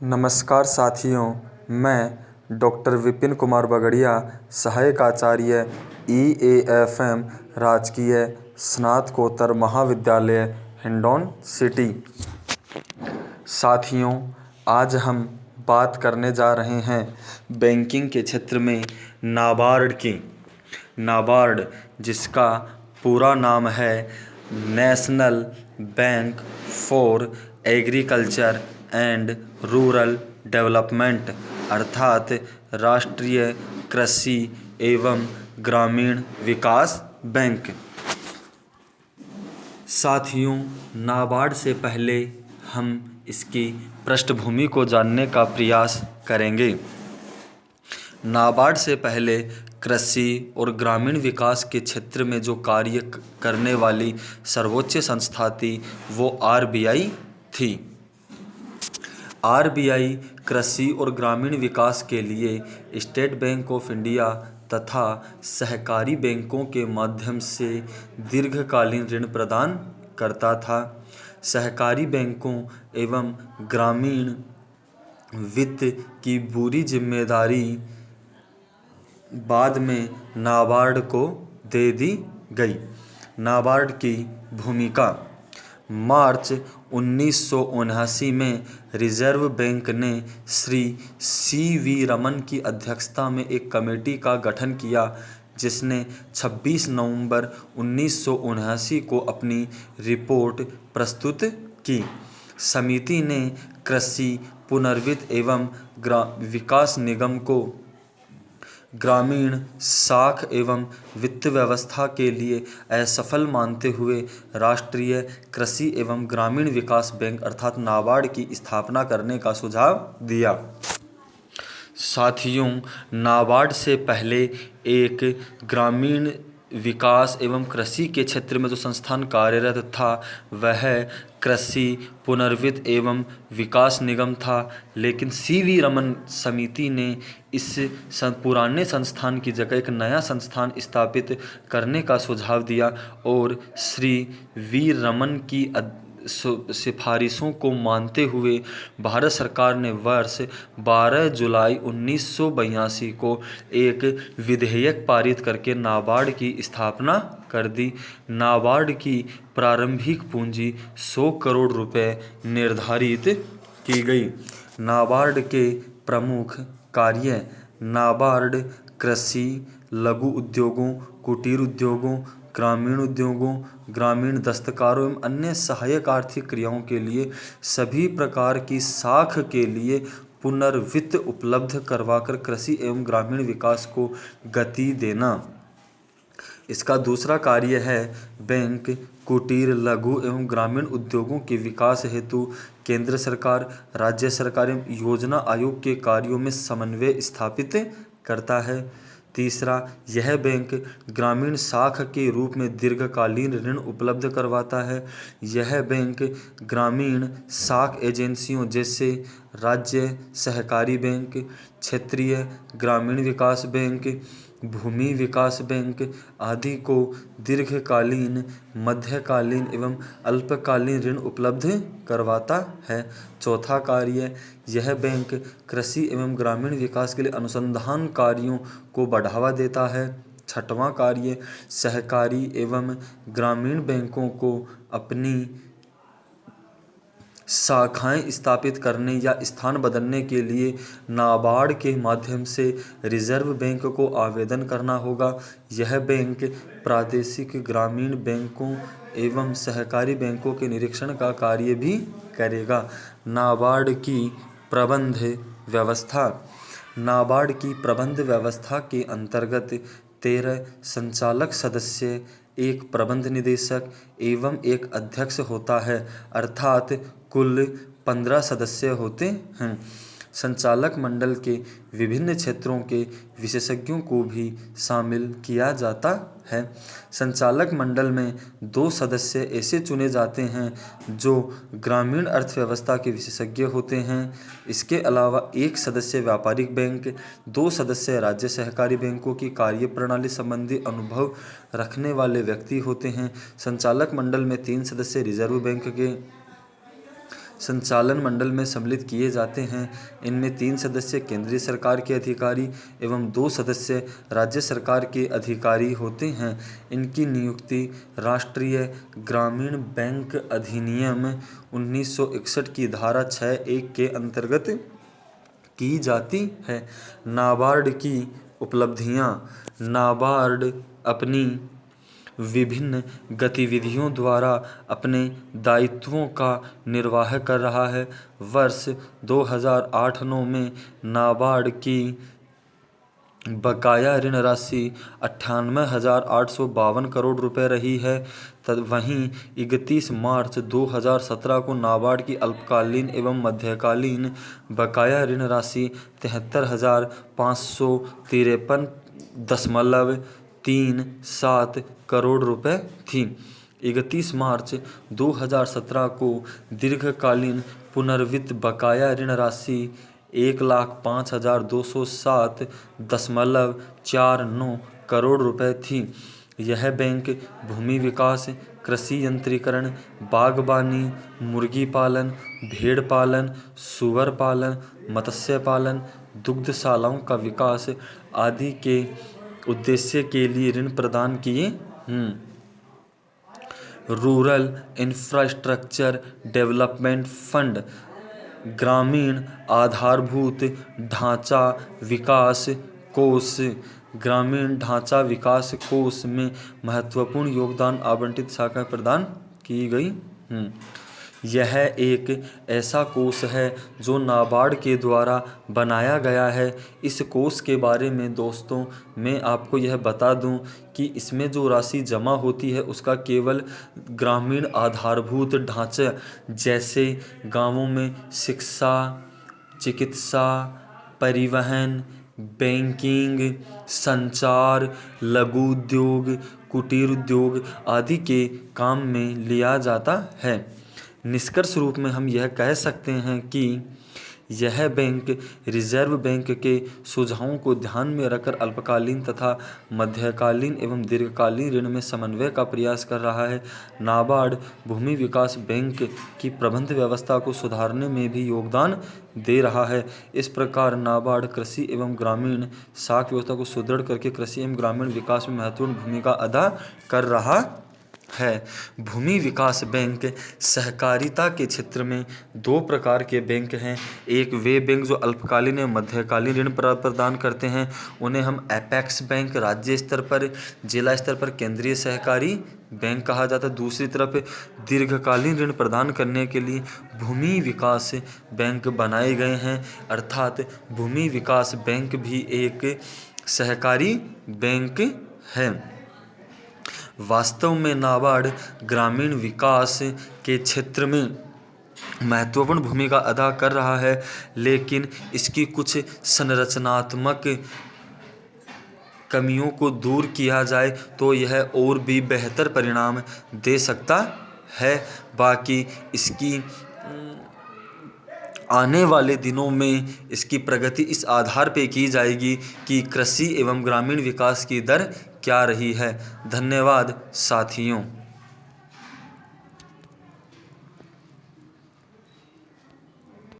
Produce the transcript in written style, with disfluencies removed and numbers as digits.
नमस्कार साथियों, मैं डॉक्टर विपिन कुमार बगड़िया, सहायक आचार्य EAFM राजकीय स्नातकोत्तर महाविद्यालय हिंडौन सिटी। साथियों, आज हम बात करने जा रहे हैं बैंकिंग के क्षेत्र में नाबार्ड की। नाबार्ड, जिसका पूरा नाम है national bank for agriculture and rural development, अर्थात राष्ट्रीय कृषि एवं ग्रामीण विकास बैंक। साथियों, नाबार्ड से पहले हम इसकी पृष्ठभूमि को जानने का प्रयास करेंगे। नाबार्ड से पहले कृषि और ग्रामीण विकास के क्षेत्र में जो कार्य करने वाली सर्वोच्च संस्था थी वो RBI थी। RBI कृषि और ग्रामीण विकास के लिए स्टेट बैंक ऑफ इंडिया तथा सहकारी बैंकों के माध्यम से दीर्घकालीन ऋण प्रदान करता था। सहकारी बैंकों एवं ग्रामीण वित्त की पूरी जिम्मेदारी बाद में नाबार्ड को दे दी गई। नाबार्ड की भूमिका: मार्च 1979 में रिजर्व बैंक ने श्री CV रमन की अध्यक्षता में एक कमेटी का गठन किया, जिसने 26 नवंबर 1979 को अपनी रिपोर्ट प्रस्तुत की। समिति ने कृषि पुनर्वित्त एवं विकास निगम को ग्रामीण साख एवं वित्त व्यवस्था के लिए असफल मानते हुए राष्ट्रीय कृषि एवं ग्रामीण विकास बैंक अर्थात नाबार्ड की स्थापना करने का सुझाव दिया। साथियों, नाबार्ड से पहले एक ग्रामीण विकास एवं कृषि के क्षेत्र में जो संस्थान कार्यरत था वह कृषि पुनर्वित्त एवं विकास निगम था, लेकिन CV रमन समिति ने इस पुराने संस्थान की जगह एक नया संस्थान स्थापित करने का सुझाव दिया और श्री V रमन की सिफारिशों को मानते हुए भारत सरकार ने वर्ष 12 जुलाई 1982 को एक विधेयक पारित करके नाबार्ड की स्थापना कर दी। नाबार्ड की प्रारंभिक पूंजी 100 करोड़ रुपए निर्धारित की गई। नाबार्ड के प्रमुख कार्य: नाबार्ड कृषि, लघु उद्योगों, कुटीर उद्योगों, ग्रामीण उद्योगों, ग्रामीण दस्तकारों एवं अन्य सहायक आर्थिक क्रियाओं के लिए सभी प्रकार की साख के लिए पुनर्वित्त उपलब्ध करवाकर कृषि एवं ग्रामीण विकास को गति देना। इसका दूसरा कार्य है बैंक, कुटीर, लघु एवं ग्रामीण उद्योगों के विकास हेतु केंद्र सरकार, राज्य सरकार एवं योजना आयोग के कार्यों में समन्वय स्थापित करता है। तीसरा, यह बैंक ग्रामीण शाख के रूप में दीर्घकालीन ऋण उपलब्ध करवाता है। यह बैंक ग्रामीण शाख एजेंसियों जैसे राज्य सहकारी बैंक, क्षेत्रीय ग्रामीण विकास बैंक, भूमि विकास बैंक आदि को दीर्घकालीन, मध्यकालीन एवं अल्पकालीन ऋण उपलब्ध करवाता है। चौथा कार्य: यह बैंक कृषि एवं ग्रामीण विकास के लिए अनुसंधान कार्यों को बढ़ावा देता है। छठवां कार्य: सहकारी एवं ग्रामीण बैंकों को अपनी शाखाएं स्थापित करने या स्थान बदलने के लिए नाबार्ड के माध्यम से रिजर्व बैंक को आवेदन करना होगा। यह बैंक प्रादेशिक ग्रामीण बैंकों एवं सहकारी बैंकों के निरीक्षण का कार्य भी करेगा। नाबार्ड की प्रबंध व्यवस्था: नाबार्ड की प्रबंध व्यवस्था के अंतर्गत 13 संचालक सदस्य, एक प्रबंध निदेशक एवं एक अध्यक्ष होता है, अर्थात कुल 15 सदस्य होते हैं। संचालक मंडल के विभिन्न क्षेत्रों के विशेषज्ञों को भी शामिल किया जाता है। संचालक मंडल में 2 सदस्य ऐसे चुने जाते हैं जो ग्रामीण अर्थव्यवस्था के विशेषज्ञ होते हैं। इसके अलावा 1 सदस्य व्यापारिक बैंक, 2 सदस्य राज्य सहकारी बैंकों की कार्यप्रणाली संबंधी अनुभव रखने वाले व्यक्ति होते हैं। संचालक मंडल में 3 सदस्य रिजर्व बैंक के, संचालन मंडल में सम्मिलित किए जाते हैं। इनमें 3 सदस्य केंद्रीय सरकार के अधिकारी एवं 2 सदस्य राज्य सरकार के अधिकारी होते हैं। इनकी नियुक्ति राष्ट्रीय ग्रामीण बैंक अधिनियम 1961 की धारा 6(1) के अंतर्गत की जाती है। नाबार्ड की उपलब्धियां। नाबार्ड अपनी विभिन्न गतिविधियों द्वारा अपने दायित्वों का निर्वाह कर रहा है। वर्ष 2008-9 में नाबार्ड की बकाया ऋण राशि 98,852 करोड़ रुपए रही है। वहीं 31 मार्च 2017 को नाबार्ड की अल्पकालीन एवं मध्यकालीन बकाया ऋण राशि 73,553.37 करोड़ रुपए थी। 31 मार्च 2017 को दीर्घकालीन पुनर्वित्त बकाया ऋण राशि 1,05,207.49 करोड़ रुपए थी। यह बैंक भूमि विकास, कृषि यंत्रीकरण, बागबानी, मुर्गी पालन, भेड़ पालन, सूअर पालन, मत्स्य पालन, दुग्धशालाओं का विकास आदि के उद्देश्य के लिए ऋण प्रदान किए। रूरल इंफ्रास्ट्रक्चर डेवलपमेंट फंड ग्रामीण आधारभूत ढांचा विकास कोष ग्रामीण ढांचा विकास कोष में महत्वपूर्ण योगदान आवंटित शाखा प्रदान की गई। यह एक ऐसा कोष है जो नाबार्ड के द्वारा बनाया गया है। इस कोष के बारे में दोस्तों मैं आपको यह बता दूं कि इसमें जो राशि जमा होती है उसका केवल ग्रामीण आधारभूत ढांचा जैसे गांवों में शिक्षा, चिकित्सा, परिवहन, बैंकिंग, संचार, लघु उद्योग, कुटीर उद्योग आदि के काम में लिया जाता है। निष्कर्ष रूप में हम यह कह सकते हैं कि यह बैंक रिजर्व बैंक के सुझावों को ध्यान में रखकर अल्पकालीन तथा मध्यकालीन एवं दीर्घकालीन ऋण में समन्वय का प्रयास कर रहा है। नाबार्ड भूमि विकास बैंक की प्रबंध व्यवस्था को सुधारने में भी योगदान दे रहा है। इस प्रकार नाबार्ड कृषि एवं ग्रामीण साख व्यवस्था को सुदृढ़ करके कृषि एवं ग्रामीण विकास में महत्वपूर्ण भूमिका अदा कर रहा है। भूमि विकास बैंक सहकारिता के क्षेत्र में 2 प्रकार के बैंक हैं। एक वे बैंक जो अल्पकालीन एवं मध्यकालीन ऋण प्रदान करते हैं, उन्हें हम एपेक्स बैंक राज्य स्तर पर, जिला स्तर पर केंद्रीय सहकारी बैंक कहा जाता है। दूसरी तरफ दीर्घकालीन ऋण प्रदान करने के लिए भूमि विकास बैंक बनाए गए हैं, अर्थात भूमि विकास बैंक भी एक सहकारी बैंक है। वास्तव में नाबार्ड ग्रामीण विकास के क्षेत्र में महत्वपूर्ण भूमिका अदा कर रहा है, लेकिन इसकी कुछ संरचनात्मक कमियों को दूर किया जाए तो यह और भी बेहतर परिणाम दे सकता है। बाकी इसकी आने वाले दिनों में इसकी प्रगति इस आधार पे की जाएगी कि कृषि एवं ग्रामीण विकास की दर क्या रही है। धन्यवाद साथियों।